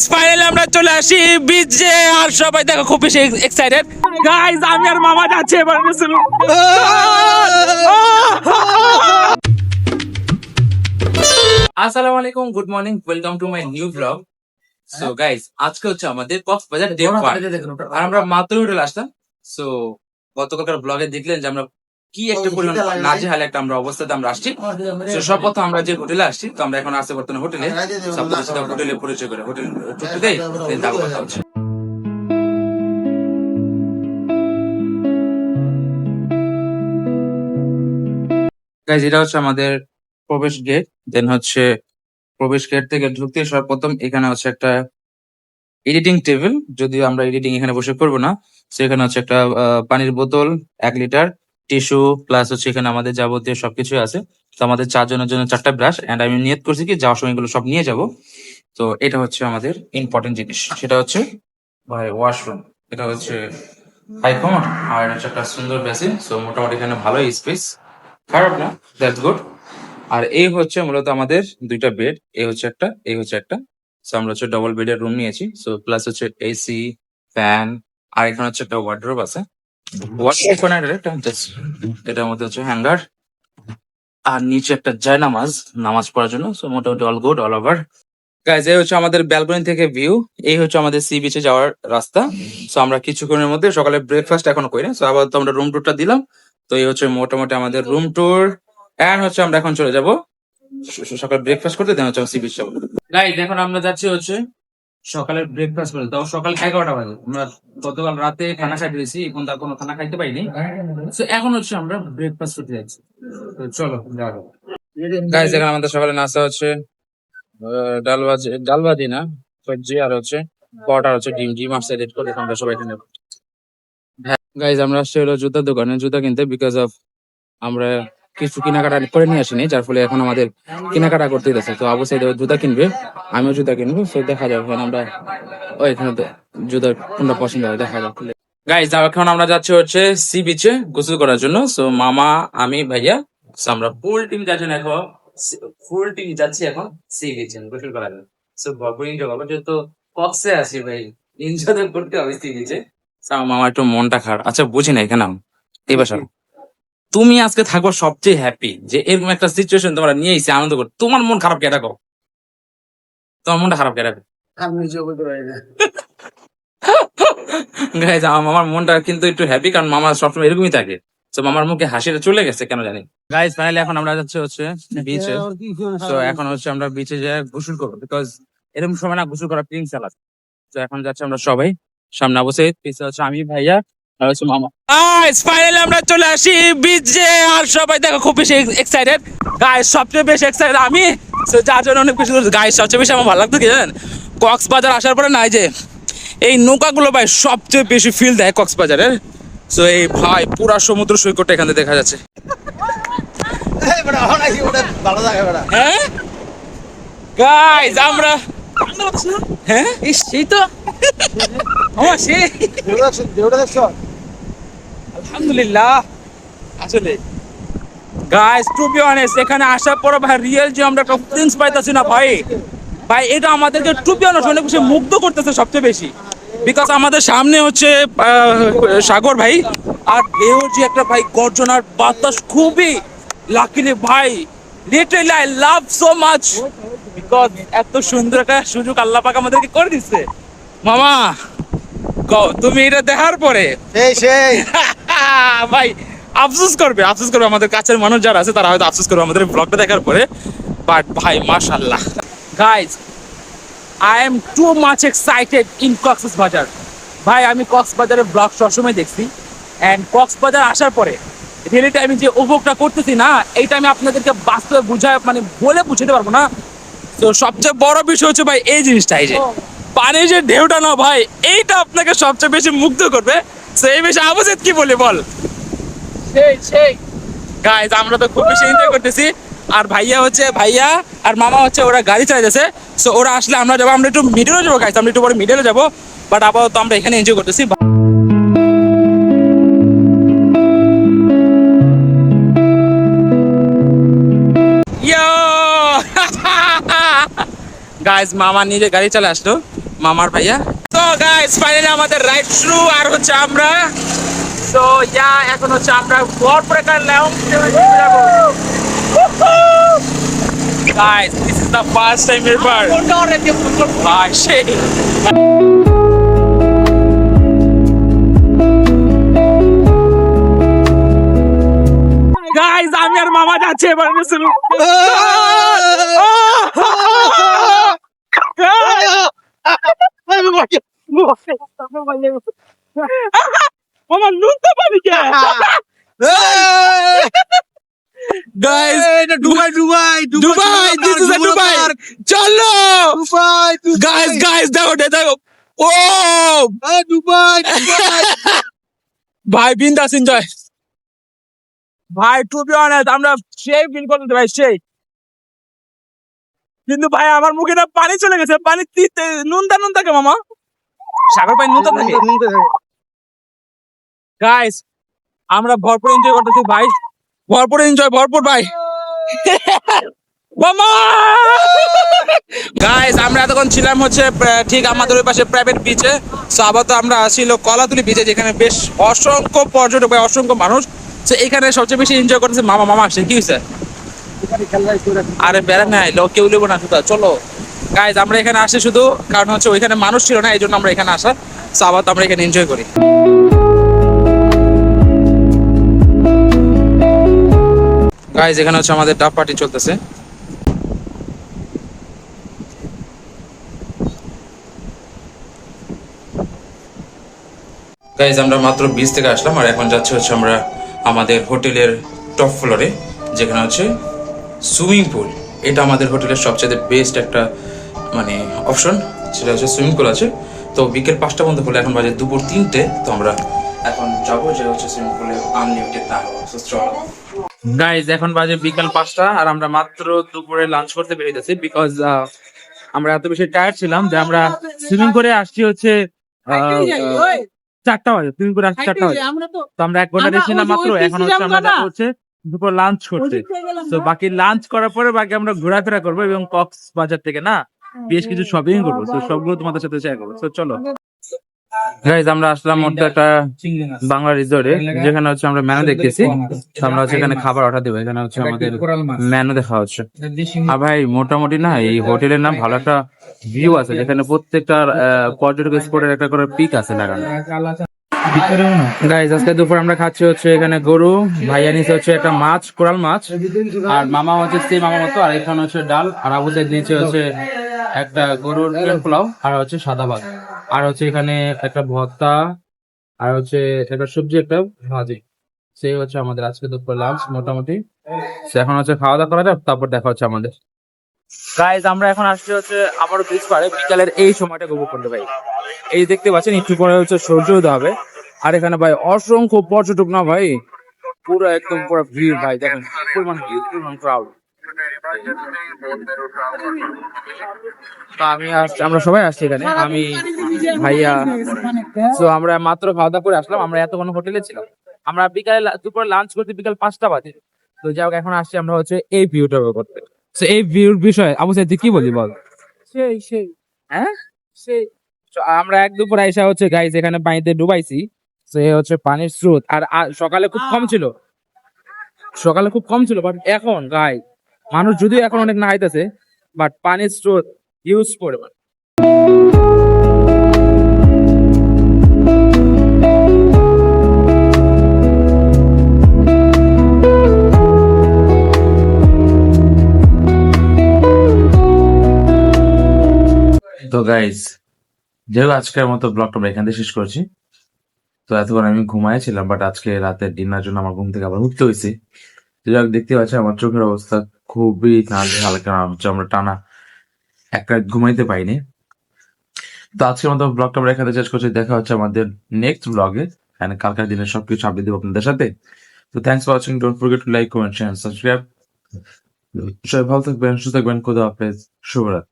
Guys finally আমরা চলে আসি বিচে আর সবাই দেখো খুব বেশি এক্সাইটেড গাইস আমি আর মামা যাচ্ছি এবার আসসালামু আলাইকুম good morning welcome to my new blog so guys আজকে হচ্ছে আমাদের কক্সবাজার ডে 1 আর আমরা মাত্র হোটেল আসলাম সো গতকালকার ব্লগে দেখলেন যে আমরা কি একটা পরিমাণ নাজেহাল একটা আমরা অবস্থাতে আমরা আসছি সব প্রথম আমরা যে হোটেলে আসছি তো আমরা এখন আসতে বর্তমানে হোটেলে সব হোটেলে পরিচয় করে হোটেল টুকটুকেই দাম কথা হচ্ছে গাইজ এটা হচ্ছে আমাদের প্রবেশ গেট দেন হচ্ছে প্রবেশ গেট থেকে ঢুকতে সর্বপ্রথম এখানে হচ্ছে একটা এডিটিং টেবিল যদিও আমরা এডিটিং এখানে বসে করবো না সেখানে হচ্ছে একটা পানির বোতল 1 লিটার টিস্যু প্লাস হচ্ছে এখানে আমাদের যাবতীয় সবকিছু আছে তো আমাদের 4 জনের জন্য 4টা ব্রাশ এন্ড আমি নিয়ত করছি কি যাওয়ার সময় এগুলো সব নিয়ে যাব তো এটা হচ্ছে আমাদের ইম্পর্টেন্ট জিনিস সেটা হচ্ছে ভাই ওয়াশরুম এটা হচ্ছে হাই কমোড আর এটা হচ্ছে একটা সুন্দর বেসিন সো মোটামুটি এখানে ভালোই স্পেস খারাপ না দ্যাটস গুড আর এই হচ্ছে মূলত আমাদের 2টা বেড এই হচ্ছে একটা সো আমরা হচ্ছে ডবল বেডের রুম নিয়েছি সো প্লাস হচ্ছে এসি ফ্যান আর এখানে হচ্ছে একটা ওয়ার্ডরোব আছে ওয়ার্ডরোব কোন একটা জাস্ট এটার মধ্যে হচ্ছে হ্যাঙ্গার আর নিচে একটা জায়নামাজ নামাজ পড়ার জন্য সো মোটামুটি all good all over guys এই হচ্ছে আমাদের ব্যালকনি থেকে ভিউ এই হচ্ছে আমাদের সি বিচে যাওয়ার রাস্তা সো আমরা কিছুক্ষণের মধ্যে সকালে ব্রেকফাস্ট এখনো করি না সো আবার তো আমরা রুম টুরটা দিলাম তো এই হচ্ছে মোটামুটি আমাদের রুম ট্যুর এন্ড হচ্ছে আমরা এখন চলে যাবো সকালে ব্রেকফাস্ট করতে দেন হচ্ছে সি বিচ যাবো গাইজ এখন আমরা যাচ্ছি হচ্ছে সকালের ব্রেকফাস্ট করতে তাও সকাল 11টা বাজে আমরা গতকাল রাতে খানা খাইতে দিয়েছি এখন তার কোনো খানা খাইতে পাইনি তো এখন হচ্ছে আমরা ব্রেকফাস্ট করতে যাচ্ছি তো চলো যাওয়া যাক গাইজ এখন আমাদের সকালে নাস্তা হচ্ছে ডালবাজি না সবজি আর হচ্ছে পরোটা হচ্ছে ডিম আসছে রেড করে আমরা সবাই কিনে গাইজ আমরা আসছি হলো জুতার দোকানে জুতা কিনতে বিকজ অফ আমরা কিছু কেনাকাটা করে নিয়ে আসিনি যার ফলে এখন আমাদের কেনাকাটা করতে যাচ্ছে তো অবশ্যই জুতা কিনবে আমিও জুতা কিনবো তো দেখা যাবে আমরা ওইখানে জুতা কোনটা পছন্দ হয় দেখা যাক গাইজ এখন আমরা যাচ্ছি হচ্ছে সি বিচে গোসল করার জন্য সো মামা আমি ভাইয়া আমরা ফুল টিম যাচ্ছেন এখন ফুল টিম যাচ্ছি এখন সি বিচে গোসল করার জন্য সো ভরপুর এনজয় করবো যেহেতু কক্সে আসি ভাই এনজয় করতে হবে সি বিচে মামা একটু মনটা খারাপ আচ্ছা বুঝি না এখানে এবার তুমি আজকে থাকবো সবচেয়ে হ্যাপি যে এরকম একটা সিচুয়েশন তোমরা নিয়ে এসে আনন্দ করো তোমার মন খারাপ কে রাখো তোমার মনটা খারাপ কে রাখো আমার মনটা কিন্তু একটু হ্যাপি কারণ মামা সবসময় এরকমই থাকে তো মামার মুখে হাসিটা চলে গেছে কেন জানি গাইজ ফাইনালি এখন আমরা যাচ্ছি হচ্ছে বিচে তো এখন হচ্ছে আমরা বিচে যাই গোসল করবো বিকজ এরকম সময় না গোসল করা প্রিন্স আলাদা তো এখন যাচ্ছি আমরা সবাই সামনে অবশ্যই পিছিয়ে হচ্ছে আমি ভাইয়া আর হচ্ছে মামা ফাইনালি আমরা চলে আসি বিচে আর সবাই দেখো খুব বেশি এক্সাইটেড গাইস সবচেয়ে বেশি এক্সাইটেড আমি যার জন্য অনেক বেশি গাইস সবচেয়ে বেশি আমার ভালো লাগতো কি জানেন কক্সবাজার আসার পরে নাই যে এই নৌকাগুলো ভাই সবচেয়ে বেশি ফিল দেয় কক্সবাজারের তো এই ভাই পুরা সমুদ্র সৈকতটা এখানে দেখা যাচ্ছে হ্যাঁ গাইস আমরা হ্যাঁ সেই তো আলহামদুলিল্লাহ আসলে গাইস টু বি অনেস্ট এখানে আসার পর ভাই রিয়েল যে আমরা একটা ফিলিংস পাইতাছি না ভাই ভাই এটা আমাদেরকে টু বি অনেস্ট অনেক বেশি মুগ্ধ করতেছে সবচেয়ে বেশি বিকজ আমাদের সামনে হচ্ছে সাগর ভাই আর ঢেউ যে একটা ভাই গর্জনার বাতাস খুবই লাকিলি ভাই literally I love so much because এত সুন্দর একটা সুযোগ আল্লাহ পাক আমাদেরকে করে দিচ্ছে মামা তুমি এটা দেখার পরে ভাই আফসোস করবে আমাদের কাছের মানুষ যারা আছে তারা হয়তো আফসোস করবে আমাদের ব্লগটা দেখার পরে বাট ভাই মাশাআল্লাহ guys I am too much excited in Cox's Bazar ভাই আমি কক্সবাজারের ব্লগ সবসময় দেখছি এন্ড কক্সবাজার আসার পরে রিয়েলিটি আমি যে উপভোগটা করতেছি না এইটা আমি আপনাদেরকে বাস্তবে বুঝায় মানে বলে বুঝাতে পারবো না তো সবচেয়ে বড় বিষয় হচ্ছে ভাই এই জিনিসটা এই যে পানির যে ঢেউটা না ভাই এইটা আপনাকে সবচেয়ে বেশি মুগ্ধ করবে সেই বেশি আবুজেদ কি বলে বল সেই গাইজ আমরা তো খুব বেশি এনজয় করতেছি আর ভাইয়া আর মামা হচ্ছে ওরা গাড়ি চালাইতেছে সো ওরা আসলে আমরা যাবো আমরা একটু মিডলে যাবো গাইজ আমরা একটু পরে মিডলে যাবো বাট আপাতত আমরা এখানে এনজয় করতেছি গাইজ মামা নিজে গাড়ি চালা আসলো মামার ভাইয়া। তো গাইস ফাইনালি আমাদের রাইড শুরু, আর হচ্ছে আমরা তো এখন হচ্ছে আমরা বরপুরে লং যাবো। Guys this is the first time ever ভাই সেই। গাইস আমি আর মামা যাচ্ছে এবার মামা নুন তো পানি কে guys Dubai, Dubai, Dubai this is Dubai চলো গাইস গাইস দেখো দেখো ও Dubai, Dubai. ভাই বিন্দাস এনজয় ভাই টু বি অনেস্ট আমরা সেই ফিল করতে ভাই সেই, কিন্তু ভাই আমার মুখে না পানি চলে গেছে, পানি নুনতা নুন থাকে মামা, সাগর পানি নুনতা থাকে। গাইস আমরা ভরপুর এনজয় করতেছি ভাই, ভরপুর এনজয় ভরপুর ভাই মামা। গাইস আমরা এতক্ষণ ছিলাম হচ্ছে ঠিক আমাদের ওই পাশে প্রাইভেট বিচে, সো আবার তো আমরা আসছিল কলাতুলি বিচে, যেখানে বেশ অসংখ্য পর্যটক ভাই, অসংখ্য মানুষ। তো এখানে সবচেয়ে বেশি এনজয় করতেছে মামা। মামা আসছে কি হয়েছে? আরে বেড়া নাই লোক কেউ নেবো না শুধু চলো। গাইজ আমরা এখানে আসি শুধু কারণ হচ্ছে ওইখানে মানুষ ছিল না, এই জন্য আমরা এখানে আসা। সো আবার তো আমরা এখানে এনজয় করি। গাইজ এখানে হচ্ছে আমাদের ডাব পার্টি চলতেছে। গাইজ আমরা মাত্র বিচ থেকে আসলাম, আর এখন যাচ্ছি হচ্ছে আমরা আমাদের হোটেলের টপ ফ্লোরে, যেখানে হচ্ছে সুইমিং পুল। এটা আমাদের হোটেলের সবচেয়ে বেস্ট একটা মানে অপশন, সেটা হচ্ছে সুইমিং পুল আছে। তো বিকেল 5টা পর্যন্ত খোলে, এখন বাজে দুপুর 3টে। তো আমরা এখন যাবো, যে হচ্ছে সুইমিং পুলে আনলিমিটেড না হওয়া। গাইজ এখন বাজে বিকাল 5টা, আর আমরা মাত্র দুপুরে লাঞ্চ করতে বেরিয়েছি, বিকজ আমরা এত বেশি টায়ার্ড ছিলাম যে আমরা সুইমিং করে আসছি হচ্ছে 4টা বাজে, সুইমিং করে আসছি 4টা বাজে। তো আমরা 1 ঘন্টা রেস্ট নিলাম মাত্র, এখন হচ্ছে আমরা যাবো হচ্ছে দুপুর লাঞ্চ করতে। তো বাকি লাঞ্চ করার পরে বাকি আমরা ঘোরাফেরা করবো, এবং কক্সবাজার থেকে না বেশ কিছু শপিং করবো, তো সবগুলো তোমাদের সাথে শেয়ার করবো। তো চলো গাইজ আমরা আসলাম মধ্যে একটা বাংলা রিসোর্টে, যেখানে হচ্ছে আমরা মেনু দেখতেছি। আমরা হচ্ছে এখানে খাবার অর্ডার দেবো, এখানে হচ্ছে আমাদের মেনু দেখা হচ্ছে। আর ভাই মোটামুটি না এই হোটেলের নাম ভালো একটা ভিউ আছে, যেখানে প্রত্যেকটা পর্যটক স্পটের একটা করে পিক আছে লাগানো। গাইজ আজকে দুপুর আমরা খাচ্ছি হচ্ছে এখানে গরু, ভাইয়া নিচে হচ্ছে একটা মাছ, কোরাল মাছ, আর মামা হচ্ছে সেই মামা মতো, আর এখানে হচ্ছে ডাল, আর আবুদের নিচে হচ্ছে একটা গরুর পোলাও, আর হচ্ছে সাদা ভাত, আর হচ্ছে এখানে একটা ভর্তা, আর হচ্ছে একটা সবজি, একটা ভাজি। সেই হচ্ছে আমাদের আজকে দুপুর লাঞ্চ মোটামুটি। এখন হচ্ছে খাওয়া দাওয়া করা যাক, তারপর দেখা হচ্ছে আমাদের। গাইজ আমরা এখন আসছি হচ্ছে আবারও বিচ পাড়ে, বিকালের এই সময়টা উপভোগ করতে ভাই। এই দেখতে পাচ্ছেন একটু পরে হচ্ছে সূর্য উদয় হবে, আর এখানে ভাই অসংখ্য পর্যটক না ভাই, পুরো একদম পুরো ভিড় ভাই, দেখেন পরিমাণ ভিড়, পরিমাণ ক্রাউড। তো আমরা সবাই আসছি এখানে, আমি ভাইয়া। তো আমরা মাত্র খাওয়া দাওয়া করে আসলাম, আমরা এতক্ষণ হোটেলে ছিলাম। আমরা বিকালে দুপুরে লাঞ্চ করতে বিকাল 5টা বাজে। তো যাই হোক এখন আসছি আমরা হচ্ছে এই ভিউটা করতে। তো এই ভিউর বিষয়ে আবু সাইদ কি বলি বল? সেই হ্যাঁ সেই আমরা এক দুপুর আইসা হচ্ছে গাইস এখানে পানিতে ডুবাইছি। সে হচ্ছে পানির স্রোত, আর সকালে খুব কম ছিল, বাট এখন গাই মানুষ যদিও এখন অনেক না আইতেছে, বাট পানির স্রোত ইউজ পরিমাণ। তো গাইজ যেহেতু আজকের মতো ব্লগটা আমরা এখান থেকে শেষ করছি। তো এতক্ষণ আমি ঘুমাইছিলাম, বাট আজকে রাতের ডিনার জন্য আমার ঘুম থেকে আবার উঠতে হয়েছে। দেখতে পাচ্ছি আমার চোখের অবস্থা খুবই হালকা হচ্ছে, আমরা টানা এক রাত ঘুমাইতে পাইনি। তো আজকের মতো ব্লগটা আমরা এখানে শেষ করছি, দেখা হচ্ছে আমাদের নেক্সট ব্লগে, কালকার দিনের সবকিছু আপডেট দেবো আপনাদের সাথে। তো thanks for watching, don't forget to like, comment, share, subscribe. সবাই ভালো থাকবেন, সুস্থ থাকবেন, খোদা হাফেজ, শুভরাত্রি।